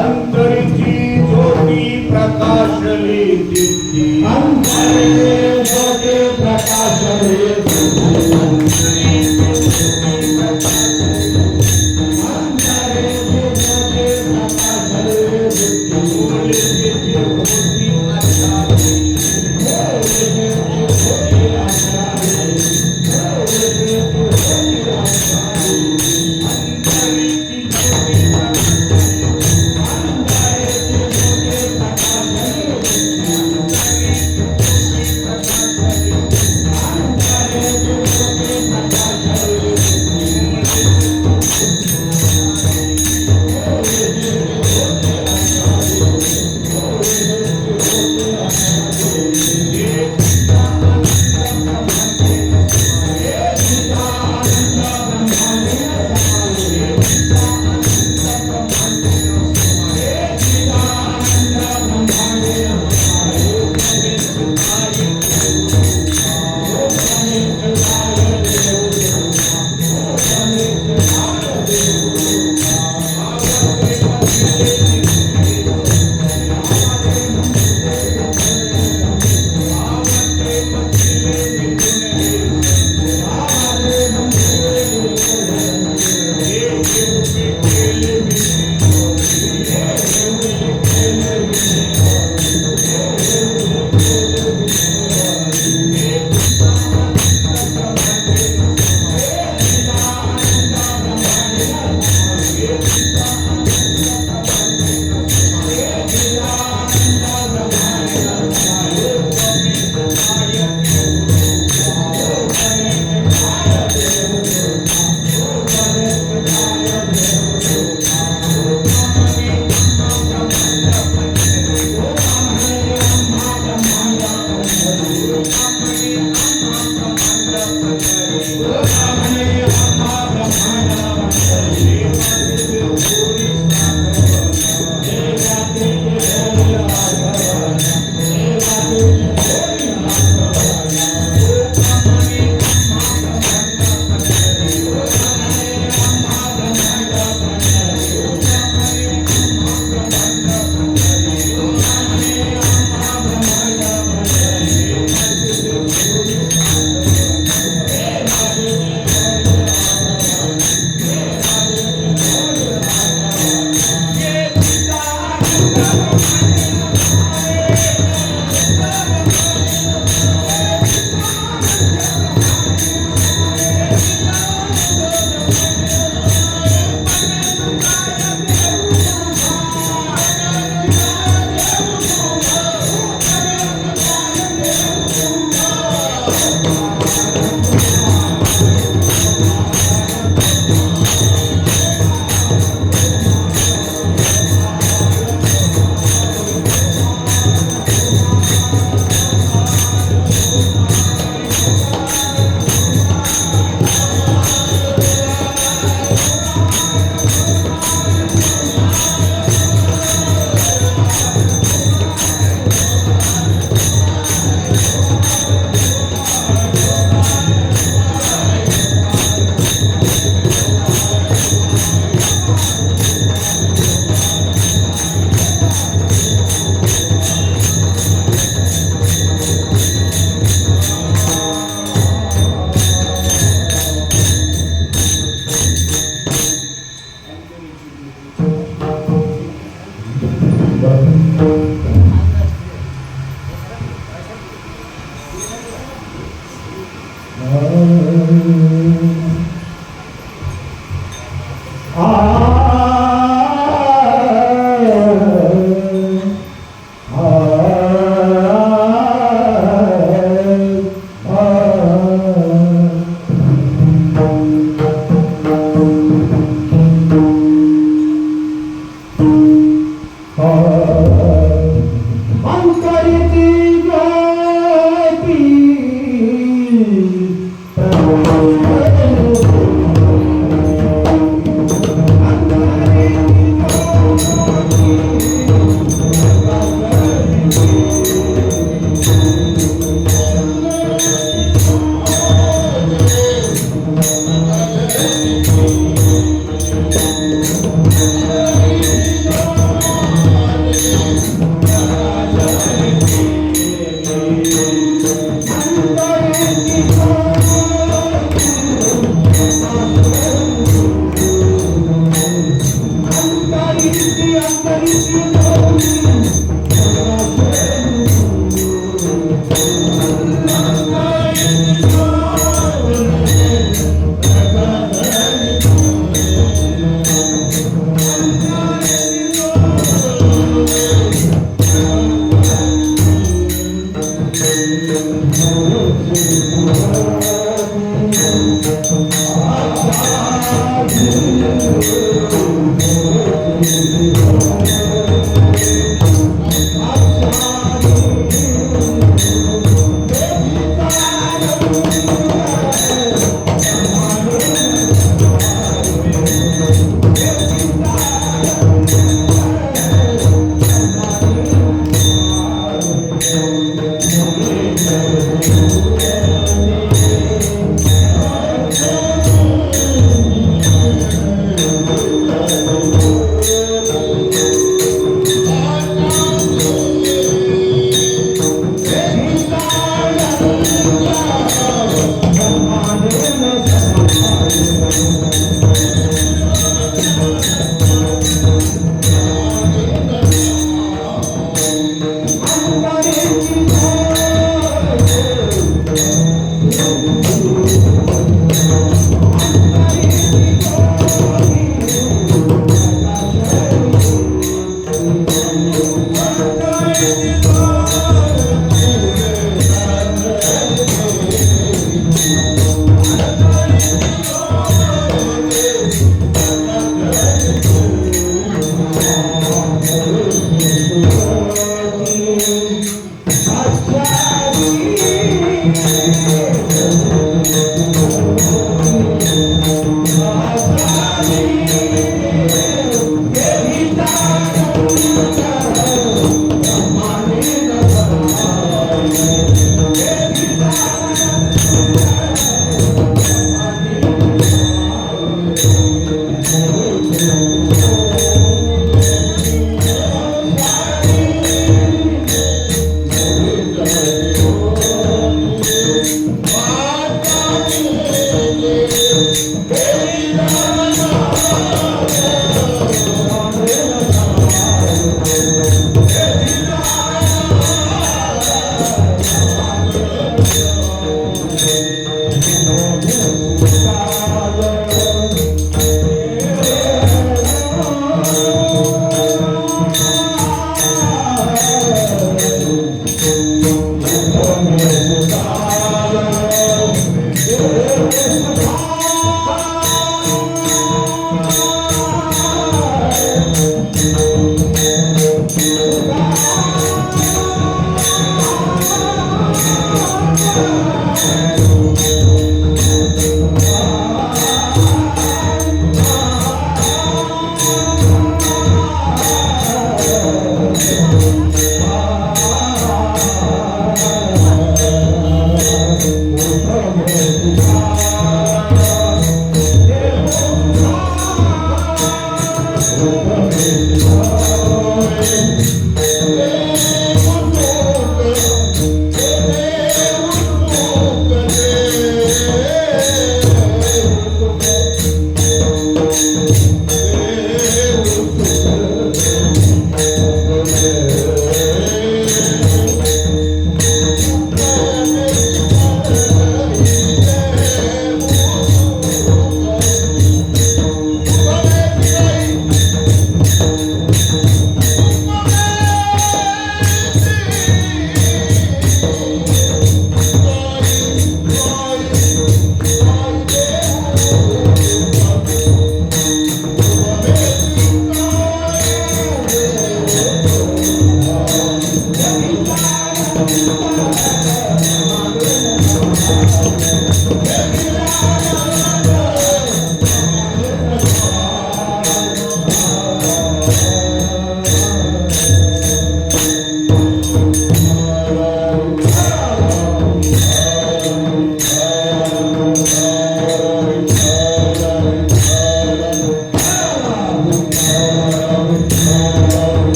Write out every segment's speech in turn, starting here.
अंतरीची ज्योती प्रकाशली दीप्ती अंतरीची ज्योती प्रकाशली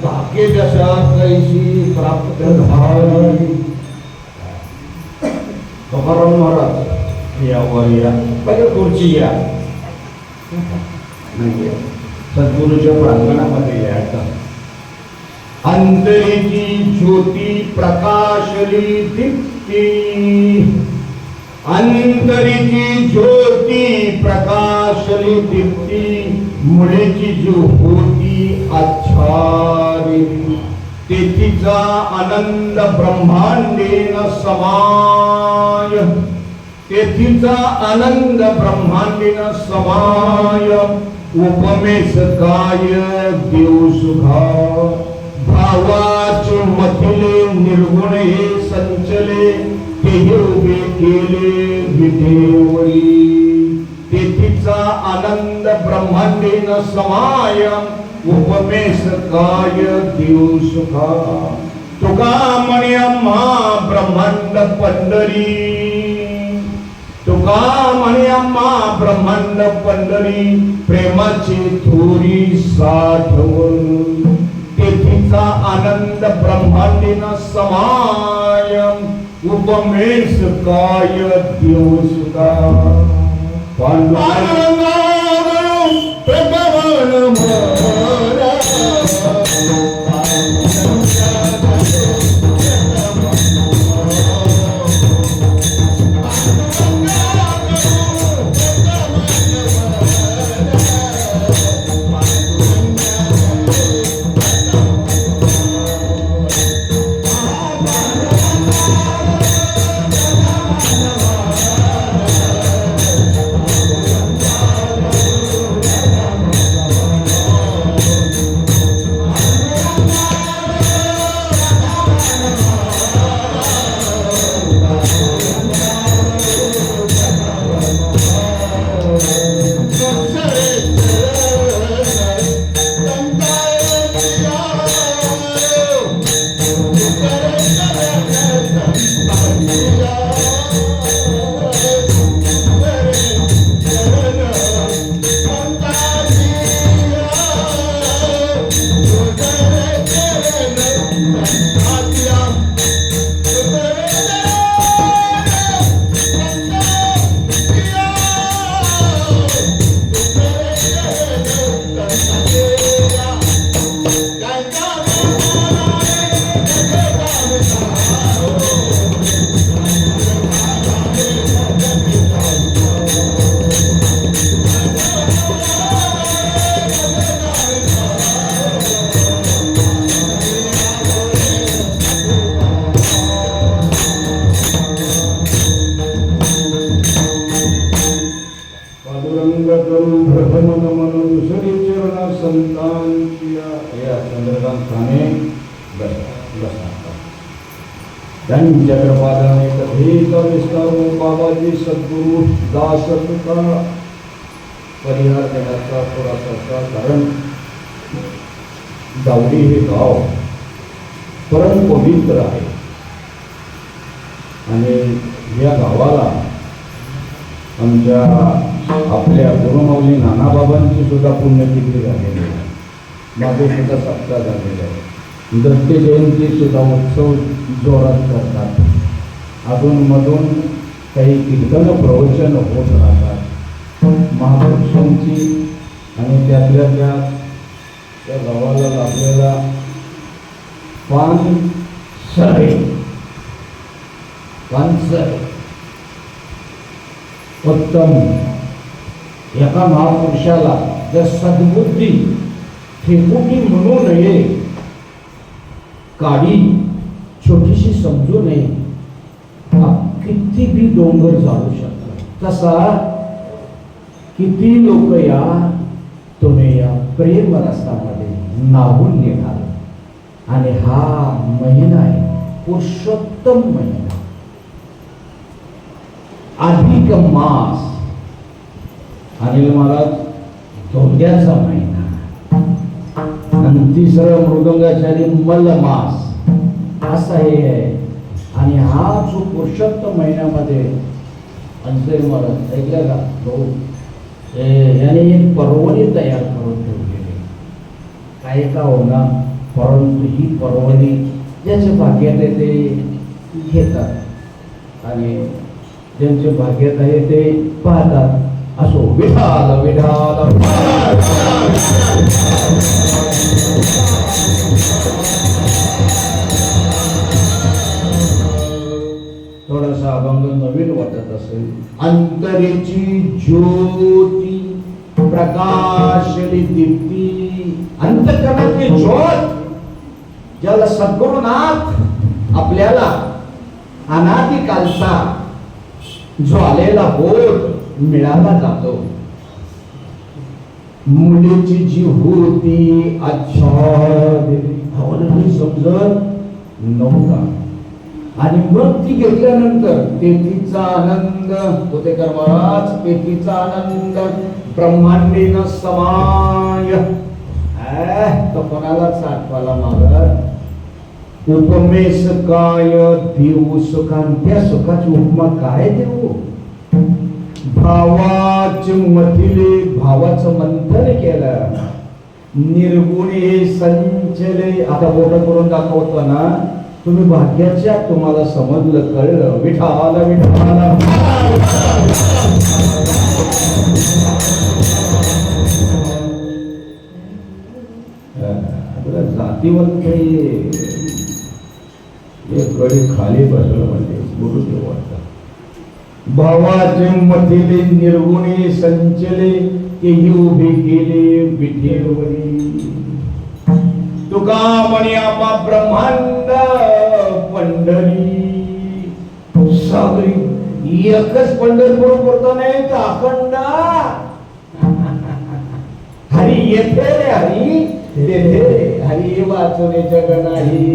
भाग्य दशा कैसी प्राप्त झाली. तुकाराम महाराज यावर या पहिले खुर्ची या नाही सद्गुरूच्या प्रांगणामध्ये यायचा. अंतरीची ज्योती प्रकाशली दीप्ती, अंतरीची ज्योती प्रकाशली दीप्ती, मुळेची जो होती आच्छादित, तेथीचा आनंद ब्रह्मांडेन समाय, तेथीचा आनंद ब्रह्मांडेन समाय, उपमेस काय देव सुखा, भावाचे मथिले निर्गुण हे संचले, ते उभे केले विठेवरी, तेथीचा आनंद ब्रह्मांडेन समाय, उपमेस काय देव सुखा. तुका म्हणे आम्हा ब्रह्मांड पंढरी, तुका म्हणे आम्हा ब्रह्मांड पंढरी, प्रेमाची थोरी साठवण, तेथीचा आनंद ब्रह्मांडेन समाय, उपमेस काय देव सुखा. पांडुरंग प्रगवन त्यांच्या कृपादाने कधीचा विस्तारू बाबाजी सद्गुरु दास तुका परिहार देण्याचा थोडासा. कारण जावडी हे गाव परम पवित्र आहे आणि या गावाला आमच्या आपल्या गुरुमाऊली नानाबाबांची सुद्धा पुण्यतिथी झालेली आहे. माझे सुद्धा सप्ताह झालेला आहे. दत्त जयंती सुद्धा उत्सव जोरात करतात. अधूनमधून काही कीर्तन प्रवचन होत राहतात महापुरुषांची आणि त्यातल्या त्या गावाला लाभलेला पानसरे उत्तम एका महापुरुषाला जर सद्बुद्धी फेकुटी म्हणू नये, काडी छोटीशी समजू नये, किती बी डोंगर जाळू शकतात. तसा किती लोक या तुम्ही या प्रेम रसामध्ये नाहून निघाल आणि हा महिना आहे पुरुषोत्तम महिना. अधिक मास, अनिल महाराज धोंड्याचा महिना, आणि तिसरं मृदंगाचारी मलमास असा हे आहे. आणि हा जो पुरुषोत्तम महिन्यामध्ये अंतर महाराज ऐकलं का भाऊ, याने एक पर्वणी तयार करून ठेवलेली, काय का होणार, परंतु ही पर्वणी ज्याच्या भाग्यात आहे ते घेतात आणि ज्यांचे भाग्यात आहे ते पाहतात. असो विठाल विठाल. थोडासा अभंग नवीन वाटत असेल. अंतरेची ज्योती प्रकाशली दीप्ती, अंतःकरणातली ज्योत ज्याला सद्गुरुनाथ आपल्याला अनादिकालचा जो आलेला बोध मिळाला जातो. मुलीची जी होती आच्छादित समजत नव्हता आणि मग ती घेतल्यानंतर तेथीचा आनंद होते कर महाराज, तेथीचा आनंद ब्रह्मांडीन समाय. तो कोणालाच आठवायला मागत. उपमेश काय देऊ सुखान, त्या सुखाची उपमा काय देऊ. भावाचे मथिले, भावाचं मंथन केलं. निर्गुणे संचले, आता बोट करून दाखवतो ना तुम्ही भाग्याच्या, तुम्हाला समजलं कळलं. विठाला विठाला. आपल्या जातीवंत एक गडी खाली बसलं म्हणजे गुरुदेव वाटतं. भावाचे मथिले निर्गुणे संचले, तेही उभे केले विठेवरी. तुका म्हणे आपा ब्रह्मांड पंढरी, सगळी एकच पंढरपूर करतो नाही तर अखंड. हरी येथे रे हरी तेथे, हरी वाचण्याच्या गणाही.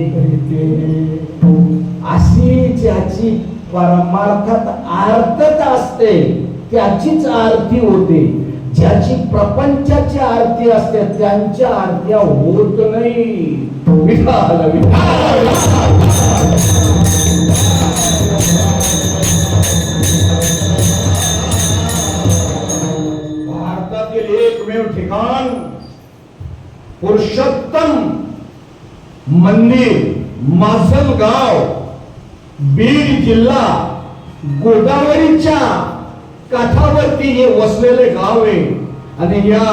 अशी ज्याची परमार्थात आर्तता असते त्याचीच आरती होते. ज्याची प्रपंचाची आरती असते त्यांच्या आरत्या होत नाही. विठाल विठाल. भारतातील एकमेव ठिकाण पुरुषोत्तम मंदिर माजलगाव, बीड जिल्हा, गोदावरीच्या काठावरती हे वसलेले गाव आहे. आणि या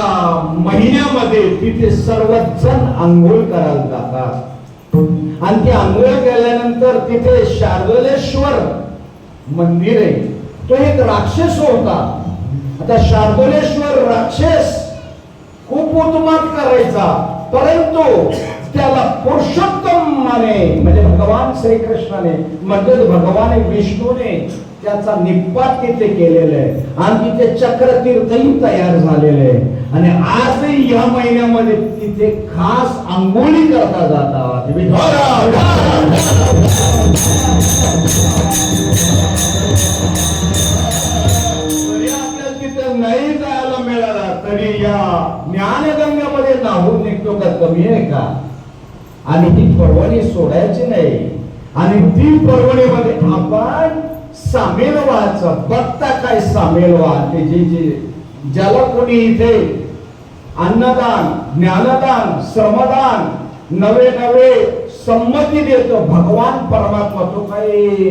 महिन्यामध्ये तिथे सर्वजण आंघोळ करायला जातात. आणि ते आंघोळ केल्यानंतर तिथे शार्दुलेश्वर मंदिर आहे. तो एक राक्षस होता. आता शार्दुलेश्वर राक्षस खूप उत्मात करायचा, परंतु त्याला पुरुषोत्तम माने, म्हणजे भगवान श्रीकृष्णाने म्हणजे भगवान विष्णूने त्याचा निपात तिथे केलेला आहे. आणि तिथे चक्रतीर्थही तयार झालेले आहे. आणि आजही या महिन्यामध्ये तिथे खास आंघोळी करता जातात. आपल्याला तिथे नाही जायला मिळाला तरी या ज्ञानगंगामध्ये नाहून निघतो का कमी आहे का. आणि ही पर्वणी सोडायची नाही. आणि ती पर्वणीमध्ये आपण सामील व्हायचं. बघता काय सामील व्हा. ते जे ज्याला कोणी इथे अन्नदान, ज्ञानदान, श्रमदान, नवे नवे संमती देतो भगवान परमात्मा. तो काही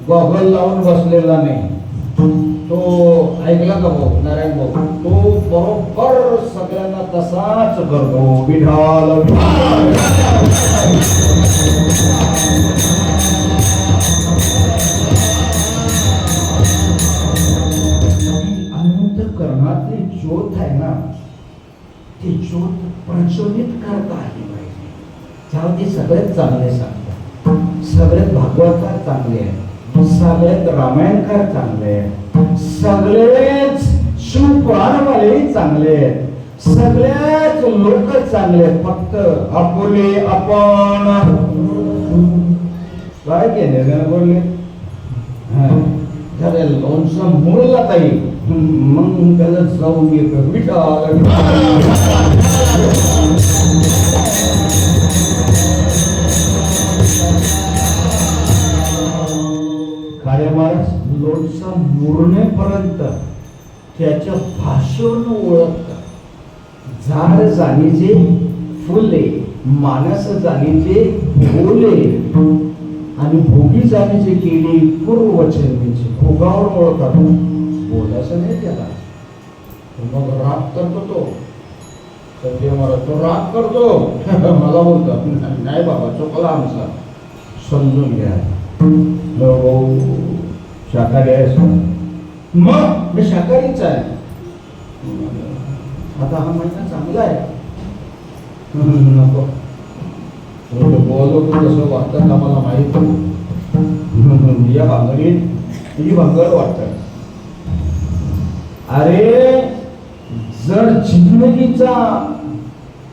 गॉगल लावून बसलेला नाही. तो ऐकला का भाऊ नारायण भाऊ, तो बरोबर सगळ्यांना तसाच करतो. विठाल अंतःकरणातली ज्योत आहे ना, ती ज्योत प्रज्वलित करता आली पाहिजे. त्यामध्ये सगळ्यात चांगले सांगतात, सगळ्यात भागवतकार चांगले आहेत, सगळ्यात रामायणकार चांगले आहेत, सगळेच शिवपुराणवाले चांगले आहेत, सगळ्याच लोक चांगले आहेत. फक्त आपले आपण काय केले बोलले जरा लोणचं मुरला ताई मग त्याला जाऊन येतो विठाल काळे महाराज लोणचं मुरण्यापर्यंत त्याच्या भाषेवरून ओळखतात झाड जाणीचे फुले मानस जाणीचे बोले आणि भोगी जाणीचे केली पूर्वचरणीचे भोगावर ओळखतात बोलायचं नाही त्याला मग राग करतो तो सध्या मला तो राग करतो मला बोलतो नाही बाबा चुकला आमचा समजून घ्या शाकाहारी आहे मग मी शाकाहारीच आहे आता हा महिना चांगला आहे नको बोलतो कसं वाटतं आम्हाला माहित या भांगडीत ही भांगड वाटत अरे जर जिंदगीचा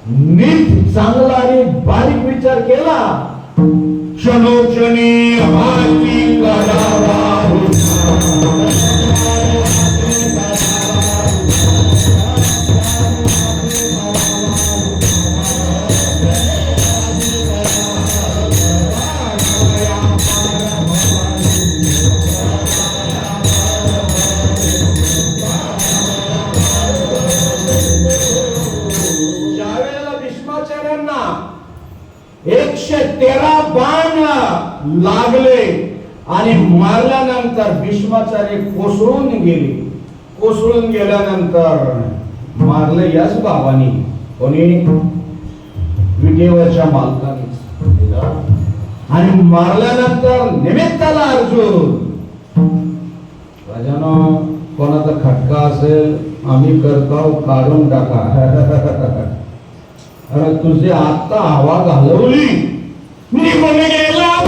नीट चांगला आणि बारीक विचार केला क्षणोक्षणी हाती करावा भीष्माचार्यांना 113 बाण लागले आणि मारल्यानंतर भीष्माचार्य कोसळून गेल्यानंतर मारले याच बाबांनी कोणी विटेवरच्या मालकाने आणि मारल्यानंतर निमित्ताला अर्जुन राजानो कोणाचा खटका असेल आम्ही करतो काढून टाका अरे तुझे आता हवा घालवली निघून गेला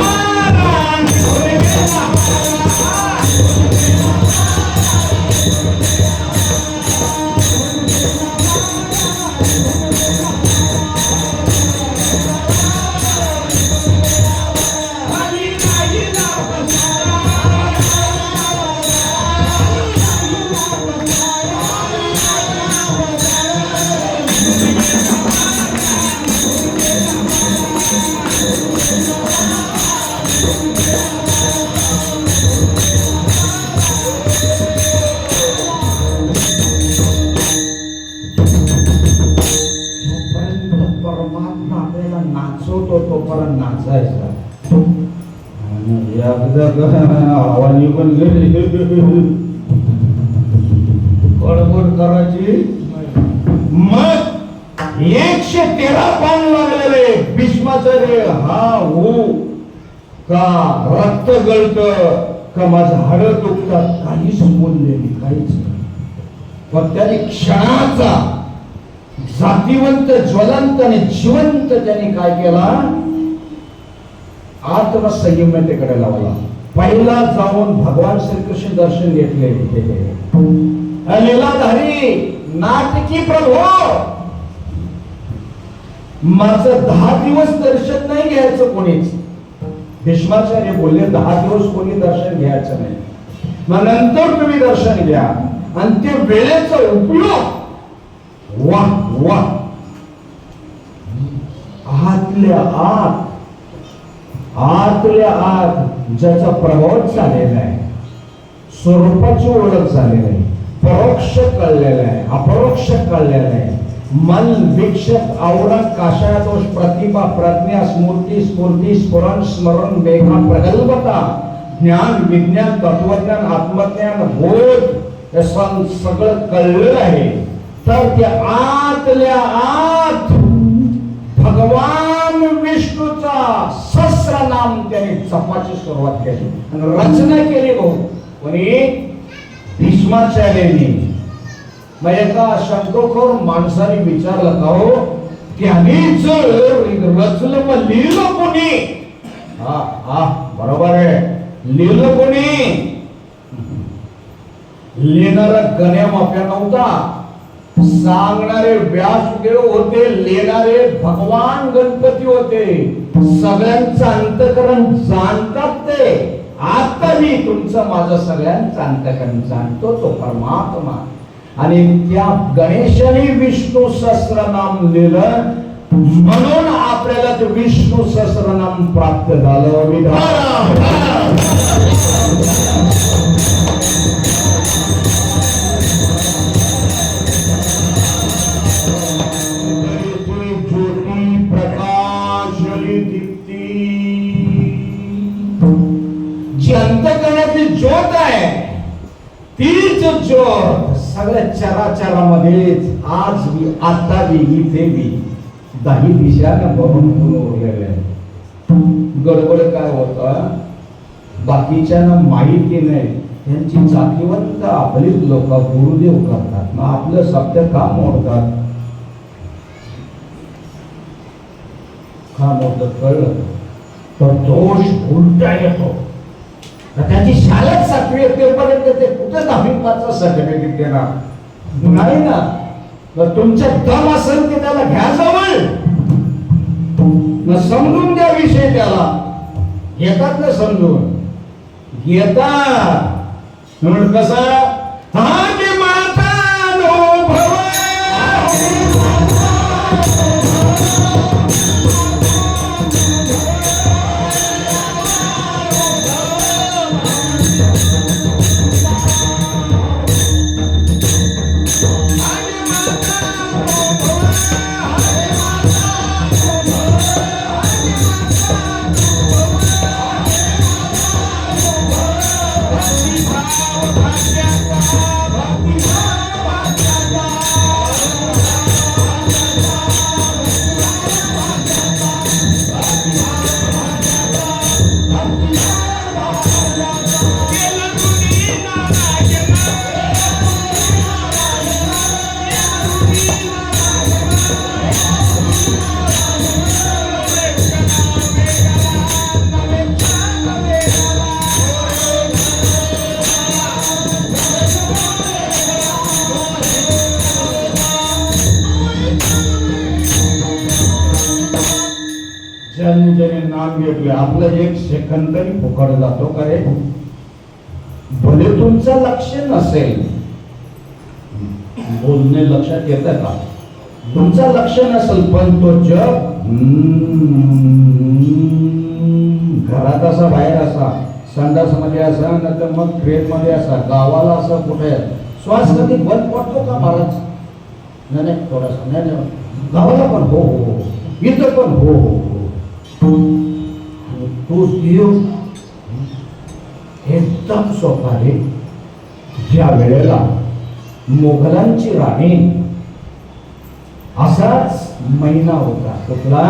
तोपर्यंत नाचायचा हवा निघून गेली कडबड करायची मग 113 पान लागलेले भीष्माचार्य हा हो का रक्त गळत का माझं हाड दुखतात काहीच बोलले नाही काहीच पण त्याने क्षणाचा जातीवंत ज्वलंत आणि जिवंत त्यांनी काय केला आत्मसंयमतेकडे लावला पहिला जाऊन भगवान श्रीकृष्ण दर्शन घेतले लीलाधारी नाटकी प्रभू माझं 10 दिवस दर्शन नाही घ्यायचं कोणीच भीष्माचार्य बोलले 10 दिवस कोणी दर्शन घ्यायचं नाही मग नंतर तुम्ही दर्शन घ्या आणि ते वेळेचा उपयोग वा आतल्या आत ज्याचा प्रभाव झालेला आहे स्वरूपाची ओळख झालेली आहे परोक्ष कळलेला आहे अपरोक्ष कळलेला आहे मन विक्षेप आवरण काषाय दोष प्रतिभा प्रज्ञा स्फूर्ती स्फुरण स्मरण मेघा प्रगल्भता ज्ञान विज्ञान तत्वज्ञान आत्मज्ञान बोध हे सगळं कळलेलं आहे तर त्या आतल्या आत भगवान विष्णूचा सहस्र नाम त्याने जपाची सुरुवात केली आणि रचना केली हो कोणी भीष्माचार्यांनी मग एका शंकोखोर माणसाने विचारलं का हो त्याने जर रचलं मग लिहिलं कोणी हा बरोबर आहे लिहिलं कोणी लिहिणारा गण्या माप्या नव्हता सांगणारे व्यासदेव होते लिहिणारे भगवान गणपती होते सगळ्यांचं अंतःकरण जाणतात ते आता मी तुमचं माझं सगळ्यांचं अंतकरण जाणतो तो परमात्मा. आणि त्या गणेशाने विष्णू सहस्रनाम लिहिलं म्हणून आपल्याला ते विष्णू सहस्रनाम प्राप्त झालं. ज्योती प्रकाश दीप्ती जी अंतःकरणातली ज्योत आहे तीच ज्योत सगळ्या चराचरामध्येच आज मी आता मी इथे मी दाही दिशानं भरून उरलेले आहे. गडबड काय होतं बाकीच्यांना माहिती नाही. त्यांची जातीवंत आपलीच लोक गुरुदेव करतात मग आपलं सत्य का मोडतात. का मोडत कळलं तर दोष उलटा येतो. त्याची शाळेत सातवी येतेपर्यंत ते कुठे 10वी-5चं सर्टिफिकेट देणार नाही ना. तर तुमच्या दम असेल की त्याला घ्या जवळ न समजून द्या विषय. त्याला घेतात ना समजून घेतात. म्हणून कसं हा की माता अनुभव ज्याने नाम घेतले आपलं एक सेकंद तरी फुकट जातो का रे. भले तुमचं लक्ष नसेल बोलणे लक्षात येतं का तुमचं लक्ष नसेल पण तो जग घरात असा बाहेर असा संडासमध्ये असा नंतर मग ट्रेन मध्ये असा गावाला असा कुठे श्वास कधी बंद पडतो का महाराज. नाही थोडासा नाही गावाला पण हो हो इथं पण हो हो तो देव एकदम सोपा रे. ज्या वेळेला मोगलांची राणी असाच महिना होता कुठला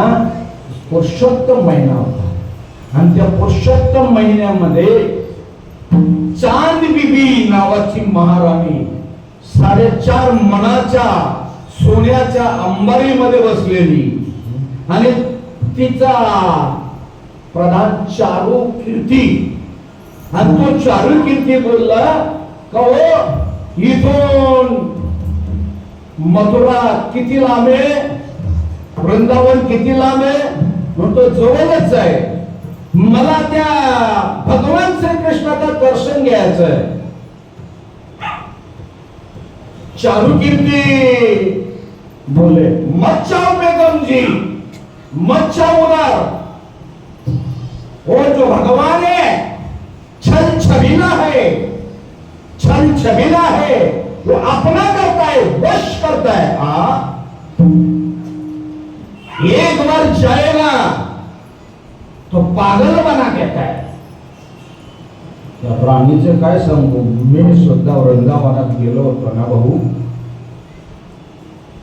पुरुषोत्तम महिना होता आणि त्या पुरुषोत्तम महिन्यामध्ये चांद बीबी नावाची महाराणी 4.5 मणाच्या सोन्याच्या अंबारीमध्ये बसलेली आणि तिचा प्रधान चारू कीर्ती आणि तो चारू कीर्ती बोलला का हो इथून मथुरा किती लांब आहे वृंदावन किती लांब आहे म्हणतो जवळच आहे. मला त्या भगवान श्रीकृष्णाचं दर्शन घ्यायचं आहे. चारू कीर्ती बोले मत जाओ बेगम जी मत जाओ उधर. वो जो भगवान है छल छबीला है छल छबीला है वो अपना करता है वश करता है. एक बार जाएगा तो पागल बना कहता है. त्या प्राणीचे काय सांगू मी सुद्धा वृंदावनात गेलो होतो ना भाऊ.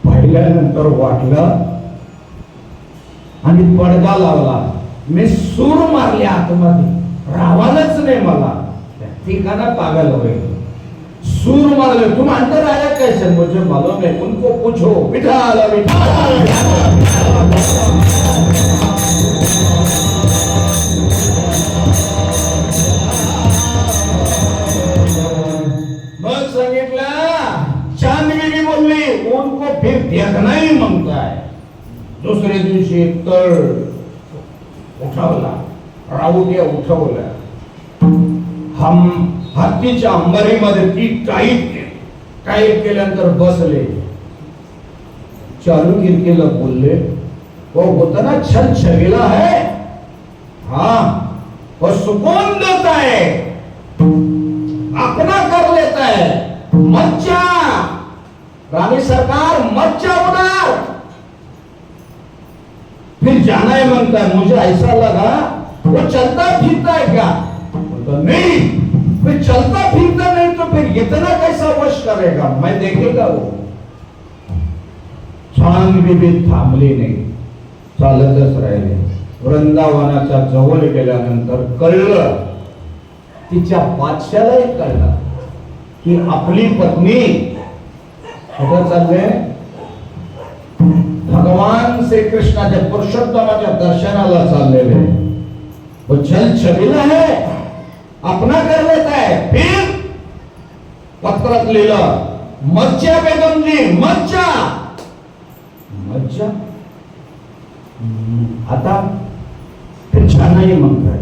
पाहिल्यानंतर वाटलं आणि पडदा लावला. मी सूर मारले आतमध्ये रावालच नाही मला त्या ठिकाणा पागल होईल. सूर मारले तुम अंदर आया कैसे मुझे मालूम है उनको पूछो. विठाल विठाल मग सांगितलं चांदनी बोलली उनको फिर देखना ही मांगता है. दुसऱ्या दिवशी तळ उठवला राहू द्या उठवला हम हत्तीच्या अंबारीमध्ये ती टाईट केल्यानंतर बसले. चालू खिड़कीला बोलले, वो होता ना छल छबीला है, हाँ वो सुकून देता है, अपना कर लेता है, मज्जा रानी सरकार मज्जा उधर. फिर जाना है मांगता है. मुझे ऐसा लगा वो चलता फिरता है क्या, बोलता नहीं, फिर चलता फिरता नहीं तो फिर इतना कैसा वश करेगा, मैं देखेगा वो. छान बीबी थांबली नाही, चालतच राहिले. वृंदावनाच्या जवळ गेल्यानंतर कळलं, तिच्या बादशालाही कळलं की आपली पत्नी कुठं चालले, भगवान श्री कृष्णाच्या पुरुषोत्तमाच्या दर्शनाला चाललेले. वो छल छबीला है, अपना कर लेता है. फिर पत्रात लिहिलं, मज्जा बेगम जी, मज्जा मज्जा. आता फिर छानही म्हणताय.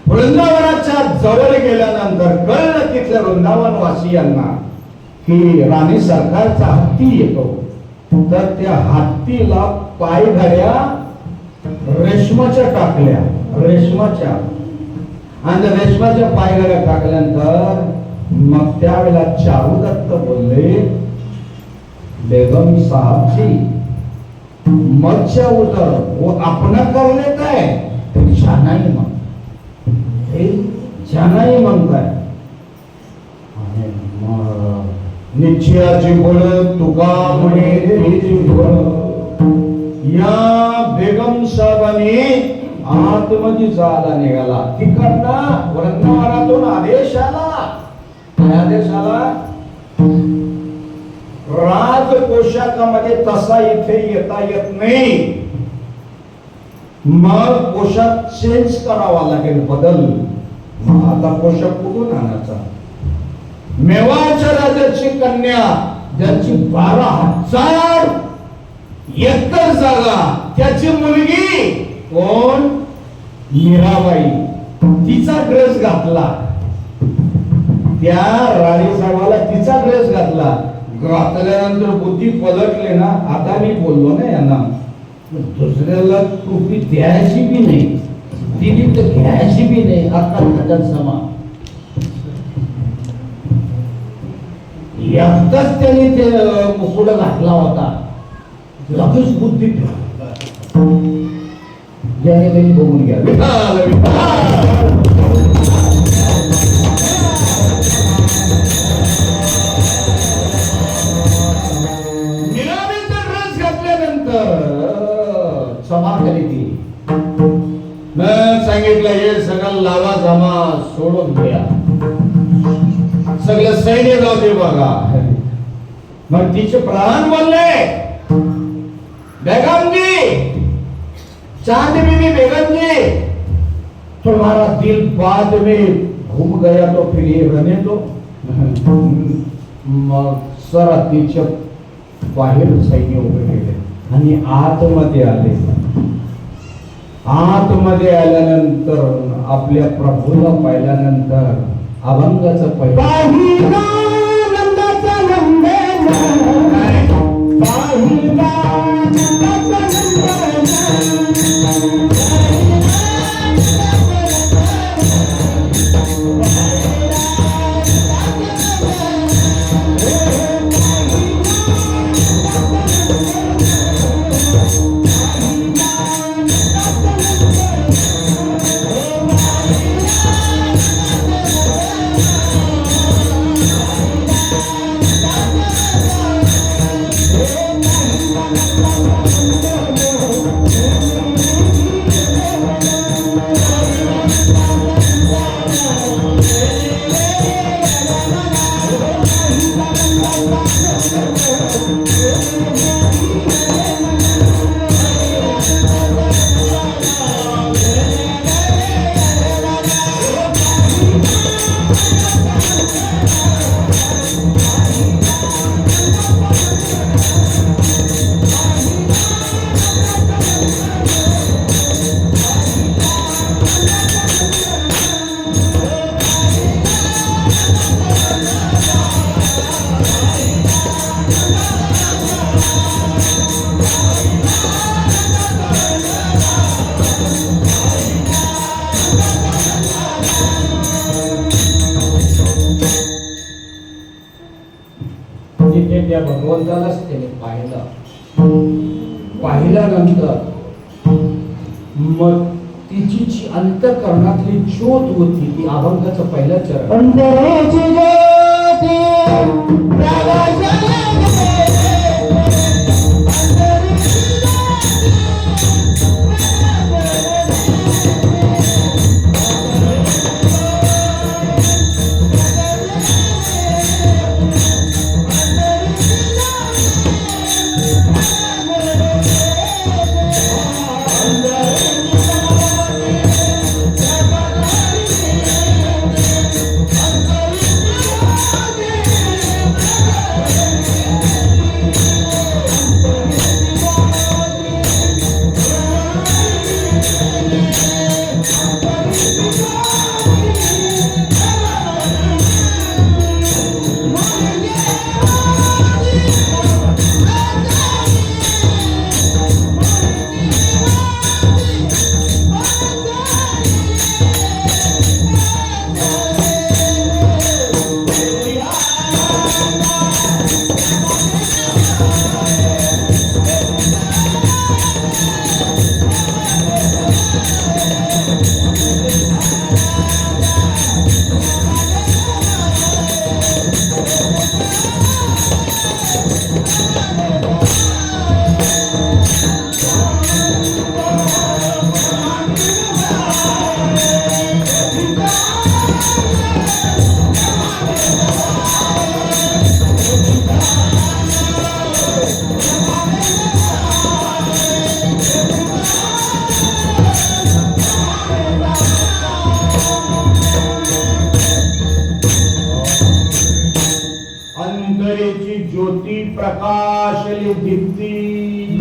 वृंदावनाच्या जवळ गेल्यानंतर कळलं तिथल्या वृंदावन वासियांना की राणी सरकारचा हत्ती येतो. तर त्या हत्तीला पायघड्या रेशमाच्या टाकल्या, रेशमाच्या. आणि रेशमाच्या पायघड्या टाकल्यानंतर मग त्यावेळेला चारुदत्त बोलले, बेगम साहब जी मज्जा उधर वो अपना कर लेता है, फिर जाना ही म्हणताय. निश्चयाची बोलत तुका म्हणे या बेगम साहेबांनी आतमध्ये जायला निघाला. तिकडनं वृंदावनातून आदेश आला. काय आदेश आला, राज पोशाखामध्ये तसा इथे येता येत नाही, मग पोशाख चेंज करावा लागेल, बदल. मग आता पोशाख कुठून आणायचा. मेवाडच्या राजाची कन्या ज्यांची 12,000 एकर जागा, त्याची मुलगी कोण, मीराबाई, तिचा ड्रेस घातला. त्या राणी साहेबाला तिचा ड्रेस घातला. घातल्यानंतर बुद्धी पलटले ना. आता मी बोललो ना यांना, दुसऱ्याला टोपी द्यायची बी नाही, दिली तर घ्यायची बी नाही. आता खटक समा एकदाच त्यांनी ते मुकुट घातला होता, लगेच बुद्धी ज्याने त्यांनी बघून घ्या. समाधानी ती सांगितलं, हे सगळं लावा जमा सोडून द्या, सगळं सैन्य जाऊ दे बघा. मग तिचे प्रधान बोलले, बेगम जी, चांद बीबी बेगम जी, तुम्हारा दिल बाद में घूम गया तो फिर ये रहने दो. मग सर तिच्या बाहेर सैन्य उभे केले आणि आतमध्ये आले. आतमध्ये आल्यानंतर आपल्या प्रभूला पाहिल्यानंतर अभंगाचं पहिलं आणि त्या भगवंतालाच त्याने पाहिल्यानंतर मग तिची जी अंतःकरणातली ज्योत होती ती अभंगाचं पहिलं चरण. अंतरेची ज्योती प्रकाशाला अंतरेची ज्योती प्रकाशली दीप्ती